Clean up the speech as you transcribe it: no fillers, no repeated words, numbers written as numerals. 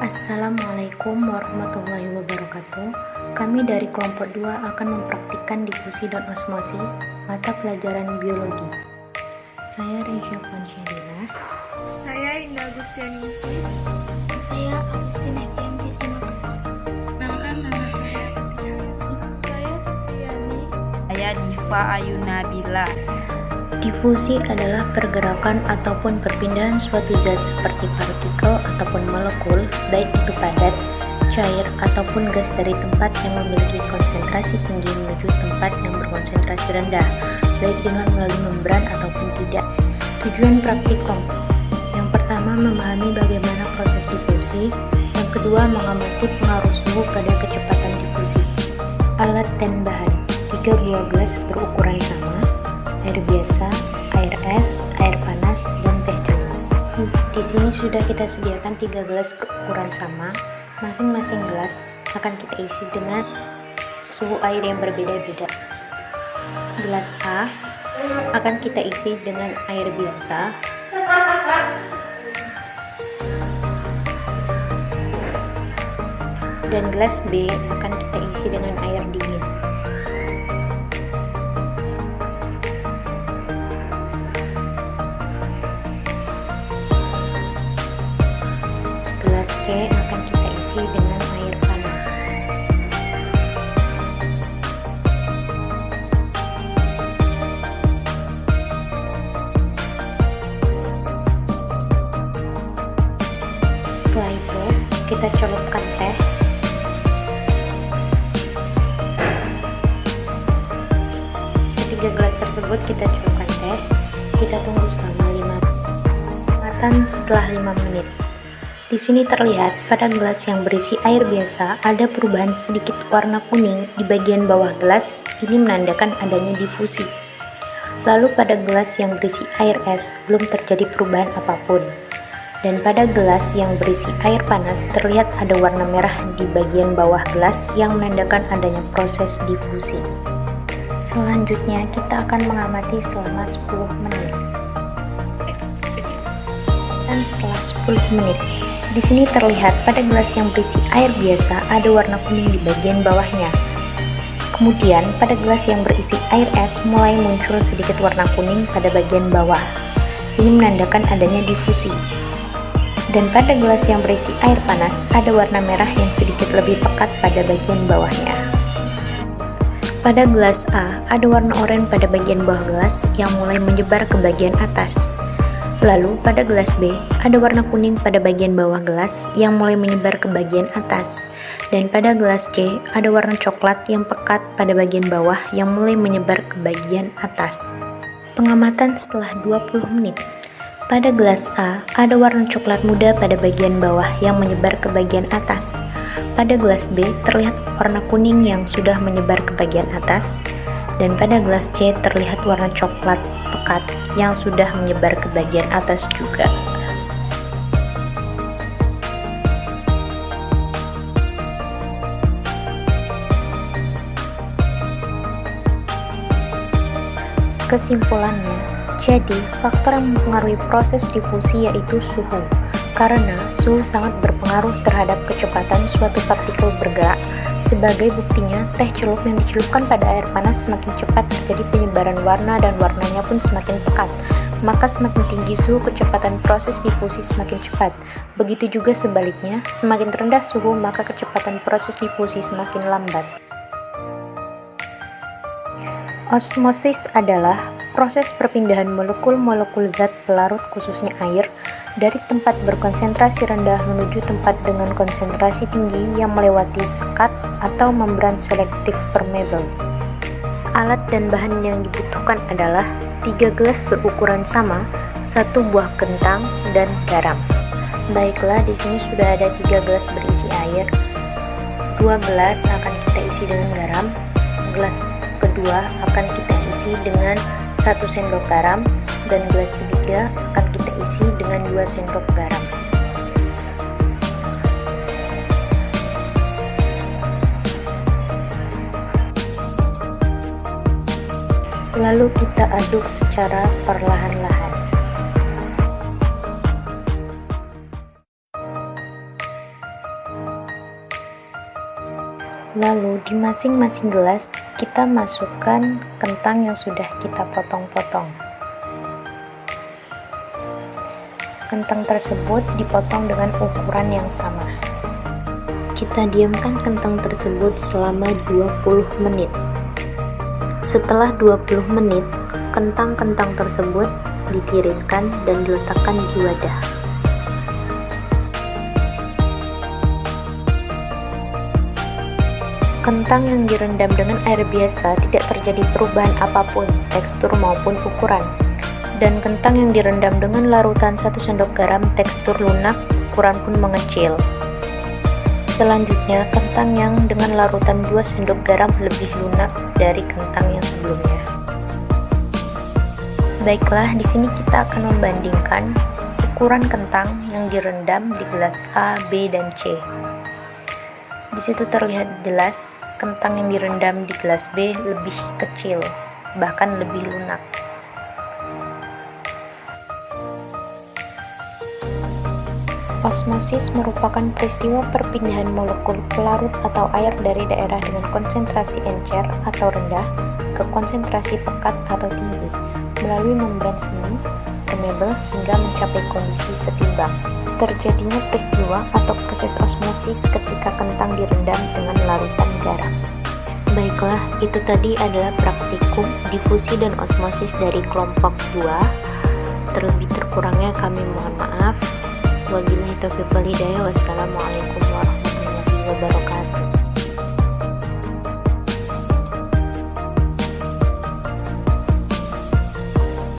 Assalamualaikum warahmatullahi wabarakatuh. Kami dari kelompok 2 akan mempraktikkan difusi dan osmosi mata pelajaran biologi. Saya Reisha Konsyadila. Saya Indah Agustianisi. Saya Agustina Evianti Simatupang. Nama saya Tatiana. Saya Sutriani. Saya Diva Ayu Nabila. Difusi adalah pergerakan ataupun perpindahan suatu zat seperti partikel ataupun molekul, baik itu padat, cair, ataupun gas dari tempat yang memiliki konsentrasi tinggi menuju tempat yang berkonsentrasi rendah, baik dengan melalui membran ataupun tidak. Tujuan praktikum: yang pertama, memahami bagaimana proses difusi. Yang kedua, mengamati pengaruh suhu pada kecepatan difusi. Alat dan bahan: 3 buah gelas berukuran sama, air biasa, air es, air panas, dan teh celup. Di sini sudah kita sediakan 3 gelas berukuran sama. Masing-masing gelas akan kita isi dengan suhu air yang berbeda-beda. Gelas A akan kita isi dengan air biasa. Dan gelas B akan kita isi dengan air dingin. Gelas C akan kita isi dengan air panas. Setelah itu, kita celupkan teh. Ketiga gelas tersebut kita celupkan teh. Kita tunggu selama 5 setelah 5 menit. Di sini terlihat pada gelas yang berisi air biasa ada perubahan sedikit warna kuning di bagian bawah gelas, ini menandakan adanya difusi. Lalu pada gelas yang berisi air es belum terjadi perubahan apapun. Dan pada gelas yang berisi air panas terlihat ada warna merah di bagian bawah gelas yang menandakan adanya proses difusi. Selanjutnya kita akan mengamati selama 10 menit. Dan setelah 10 menit, di sini terlihat pada gelas yang berisi air biasa ada warna kuning di bagian bawahnya. Kemudian pada gelas yang berisi air es mulai muncul sedikit warna kuning pada bagian bawah. Ini menandakan adanya difusi. Dan pada gelas yang berisi air panas ada warna merah yang sedikit lebih pekat pada bagian bawahnya. Pada gelas A ada warna oranye pada bagian bawah gelas yang mulai menyebar ke bagian atas. Lalu pada gelas B ada warna kuning pada bagian bawah gelas yang mulai menyebar ke bagian atas. Dan pada gelas C ada warna coklat yang pekat pada bagian bawah yang mulai menyebar ke bagian atas. Pengamatan setelah 20 menit. Pada gelas A ada warna coklat muda pada bagian bawah yang menyebar ke bagian atas. Pada gelas B terlihat warna kuning yang sudah menyebar ke bagian atas. Dan pada gelas C terlihat warna coklat pekat yang sudah menyebar ke bagian atas juga. Kesimpulannya, jadi faktor yang mempengaruhi proses difusi yaitu suhu. Karena suhu sangat berpengaruh terhadap kecepatan suatu partikel bergerak. Sebagai buktinya, teh celup yang dicelupkan pada air panas semakin cepat terjadi penyebaran warna dan warnanya pun semakin pekat. Maka semakin tinggi suhu, kecepatan proses difusi semakin cepat. Begitu juga sebaliknya, semakin rendah suhu maka kecepatan proses difusi semakin lambat. Osmosis adalah proses perpindahan molekul-molekul zat pelarut khususnya air dari tempat berkonsentrasi rendah menuju tempat dengan konsentrasi tinggi yang melewati sekat atau membran selektif permeable. Alat dan bahan yang dibutuhkan adalah 3 gelas berukuran sama, 1 buah kentang, dan garam. Baiklah, di sini sudah ada 3 gelas berisi air. 2 gelas akan kita isi dengan garam. Gelas kedua akan kita isi dengan 1 sendok garam, dan gelas ketiga akan kita isi dengan 2 sendok garam. Lalu kita aduk secara perlahan-lahan. Lalu di masing-masing gelas kita masukkan kentang yang sudah kita potong-potong. Kentang tersebut dipotong dengan ukuran yang sama. Kita diamkan kentang tersebut selama 20 menit. Setelah 20 menit, kentang-kentang tersebut ditiriskan dan diletakkan di wadah. Kentang yang direndam dengan air biasa tidak terjadi perubahan apapun, tekstur maupun ukuran. Dan kentang yang direndam dengan larutan 1 sendok garam tekstur lunak, ukuran pun mengecil. Selanjutnya, kentang yang dengan larutan 2 sendok garam lebih lunak dari kentang yang sebelumnya. Baiklah, di sini kita akan membandingkan ukuran kentang yang direndam di gelas A, B, dan C. Di situ terlihat jelas kentang yang direndam di gelas B lebih kecil, bahkan lebih lunak. Osmosis merupakan peristiwa perpindahan molekul pelarut atau air dari daerah dengan konsentrasi encer atau rendah ke konsentrasi pekat atau tinggi melalui membran semi, permeable hingga mencapai kondisi setimbang. Terjadinya peristiwa atau proses osmosis ketika kentang direndam dengan larutan garam. Baiklah, itu tadi adalah praktikum difusi dan osmosis dari kelompok 2. Terlebih terkurangnya kami mohon maaf. Wabillahi taufiq wal hidayah. Wassalamualaikum warahmatullahi wabarakatuh.